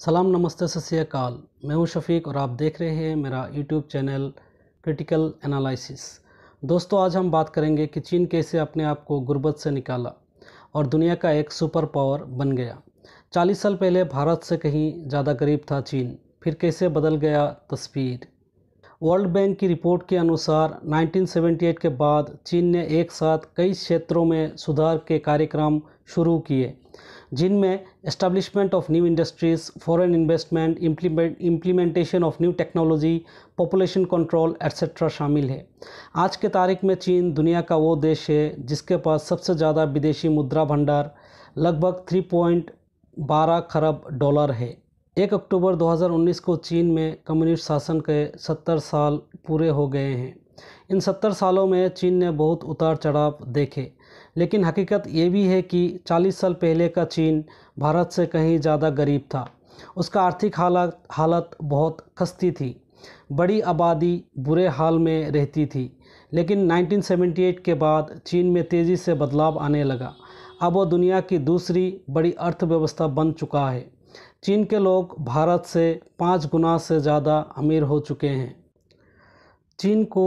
सलाम, नमस्ते, सत श्री अकाल। मैं हूं शफीक और आप देख रहे हैं मेरा यूट्यूब चैनल क्रिटिकल एनालिसिस। दोस्तों, आज हम बात करेंगे कि चीन कैसे अपने आप को गुर्बत से निकाला और दुनिया का एक सुपर पावर बन गया। 40 साल पहले भारत से कहीं ज़्यादा गरीब था चीन, फिर कैसे बदल गया तस्वीर। वर्ल्ड बैंक की रिपोर्ट के अनुसार 1978 के बाद चीन ने एक साथ कई क्षेत्रों में सुधार के कार्यक्रम शुरू किए, जिनमें establishment of new industries, foreign investment, implementation of new technology, population control etcetera शामिल है। आज के तारीख में चीन दुनिया का वो देश है जिसके पास सबसे ज़्यादा विदेशी मुद्रा भंडार लगभग 3.12 खरब डॉलर है। 1 अक्टूबर 2019 को चीन में कम्युनिस्ट शासन के 70 साल पूरे हो गए हैं। इन 70 सालों में चीन ने बहुत उतार चढ़ाव देखे, लेकिन हकीकत ये भी है कि 40 साल पहले का चीन भारत से कहीं ज़्यादा गरीब था। उसका आर्थिक हालत बहुत खस्ती थी। बड़ी आबादी बुरे हाल में रहती थी। लेकिन 1978 के बाद चीन में तेज़ी से बदलाव आने लगा। अब वो दुनिया की दूसरी बड़ी अर्थव्यवस्था बन चुका है। चीन के लोग भारत से 5 गुना से ज़्यादा अमीर हो चुके हैं। चीन को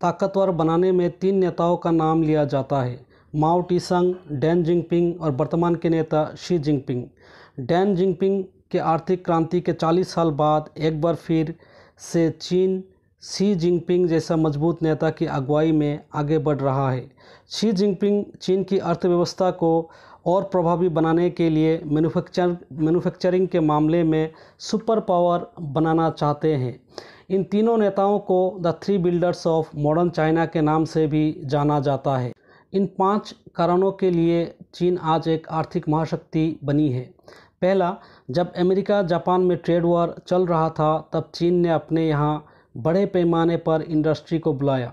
ताकतवर बनाने में 3 नेताओं का नाम लिया जाता है: माओ टी-संग, डेन जिंगपिंग और वर्तमान के नेता शी जिनपिंग। डेन जिंगपिंग के आर्थिक क्रांति के 40 साल बाद एक बार फिर से चीन शी जिनपिंग जैसा मजबूत नेता की अगुवाई में आगे बढ़ रहा है। शी जिनपिंग चीन की अर्थव्यवस्था को और प्रभावी बनाने के लिए मैन्युफैक्चरिंग के मामले में सुपर पावर बनाना चाहते हैं। इन तीनों नेताओं को the 3 builders of modern China के नाम से भी जाना जाता है। इन 5 कारणों के लिए चीन आज एक आर्थिक महाशक्ति बनी है। पहला, जब अमेरिका जापान में ट्रेड वॉर चल रहा था तब चीन ने अपने यहाँ बड़े पैमाने पर इंडस्ट्री को बुलाया।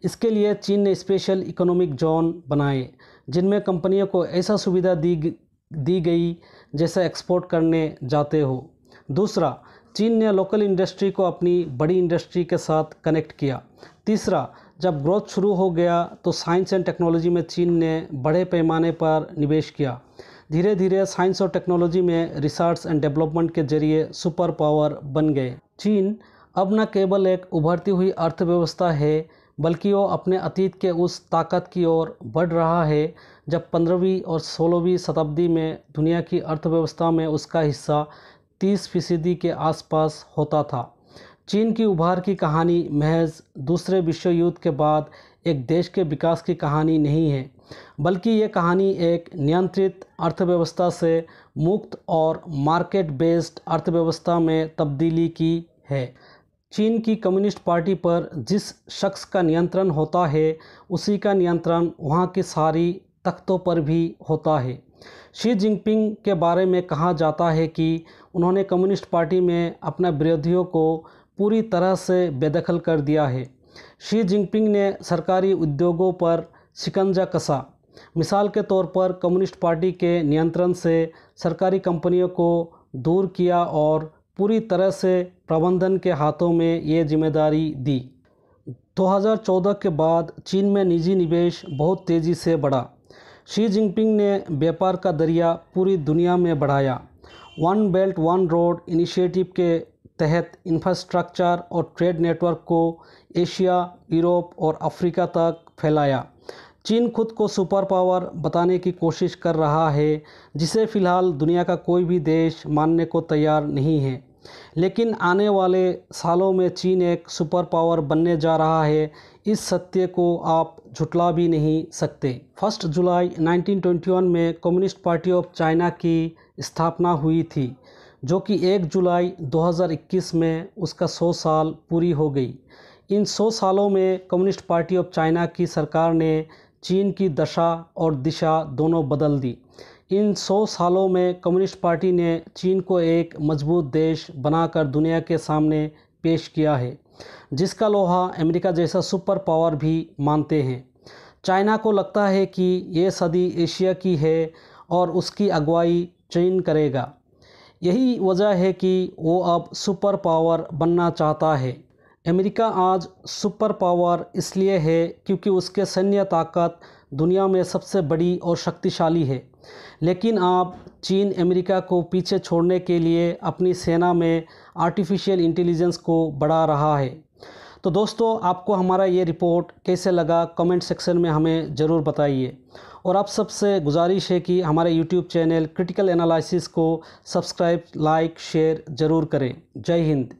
इसके लिए चीन ने स्पेशल इकोनॉमिक जोन बनाए, जिनमें कंपनियों को ऐसा सुविधा दी गई जैसे एक्सपोर्ट करने जाते हो। दूसरा, चीन ने लोकल इंडस्ट्री को अपनी बड़ी इंडस्ट्री के साथ कनेक्ट किया। तीसरा, जब ग्रोथ शुरू हो गया तो साइंस एंड टेक्नोलॉजी में चीन ने बड़े पैमाने पर निवेश किया। धीरे धीरे साइंस और टेक्नोलॉजी में रिसर्च एंड डेवलपमेंट के जरिए सुपर पावर बन गए। चीन अब न केवल एक उभरती हुई अर्थव्यवस्था है, बल्कि वो अपने अतीत के उस ताकत की ओर बढ़ रहा है जब 15वीं और 16वीं शताब्दी में दुनिया की अर्थव्यवस्था में उसका हिस्सा 30% के आसपास होता था। चीन की उभार की कहानी महज दूसरे विश्व युद्ध के बाद एक देश के विकास की कहानी नहीं है, बल्कि ये कहानी एक नियंत्रित अर्थव्यवस्था से मुक्त और मार्केट बेस्ड अर्थव्यवस्था में तब्दीली की है। चीन की कम्युनिस्ट पार्टी पर जिस शख्स का नियंत्रण होता है, उसी का नियंत्रण वहाँ की सारी तख्तों पर भी होता है। शी जिनपिंग के बारे में कहा जाता है कि उन्होंने कम्युनिस्ट पार्टी में अपने विरोधियों को पूरी तरह से बेदखल कर दिया है। शी जिनपिंग ने सरकारी उद्योगों पर शिकंजा कसा। मिसाल के तौर पर कम्युनिस्ट पार्टी के नियंत्रण से सरकारी कंपनियों को दूर किया और पूरी तरह से प्रबंधन के हाथों में ये जिम्मेदारी दी। 2014 के बाद चीन में निजी निवेश बहुत तेज़ी से बढ़ा। शी जिनपिंग ने व्यापार का दरिया पूरी दुनिया में बढ़ाया। One belt one road initiative के तहत इंफ्रास्ट्रक्चर और ट्रेड नेटवर्क को एशिया, यूरोप और अफ्रीका तक फैलाया। चीन खुद को सुपर पावर बताने की कोशिश कर रहा है, जिसे फ़िलहाल दुनिया का कोई भी देश मानने को तैयार नहीं है। लेकिन आने वाले सालों में चीन एक सुपर पावर बनने जा रहा है, इस सत्य को आप झुटला भी नहीं सकते। 1 जुलाई 1921 में कम्युनिस्ट पार्टी ऑफ चाइना की स्थापना हुई थी, जो कि 1 जुलाई 2021 में उसका 100 साल पूरी हो गई। इन 100 सालों में कम्युनिस्ट पार्टी ऑफ चाइना की सरकार ने चीन की दशा और दिशा दोनों बदल दी। इन 100 सालों में कम्युनिस्ट पार्टी ने चीन को एक मजबूत देश बनाकर दुनिया के सामने पेश किया है, जिसका लोहा अमेरिका जैसा सुपर पावर भी मानते हैं। चाइना को लगता है कि ये सदी एशिया की है और उसकी अगुवाई चीन करेगा। यही वजह है कि वो अब सुपर पावर बनना चाहता है। अमेरिका आज सुपर पावर इसलिए है क्योंकि उसके सैन्य ताकत दुनिया में सबसे बड़ी और शक्तिशाली है। लेकिन अब चीन अमेरिका को पीछे छोड़ने के लिए अपनी सेना में आर्टिफिशियल इंटेलिजेंस को बढ़ा रहा है। तो दोस्तों, आपको हमारा ये रिपोर्ट कैसे लगा कमेंट सेक्शन में हमें ज़रूर बताइए। और आप सबसे गुजारिश है कि हमारे यूट्यूब चैनल क्रिटिकल एनालिसिस को सब्सक्राइब, लाइक, शेयर ज़रूर करें। जय हिंद।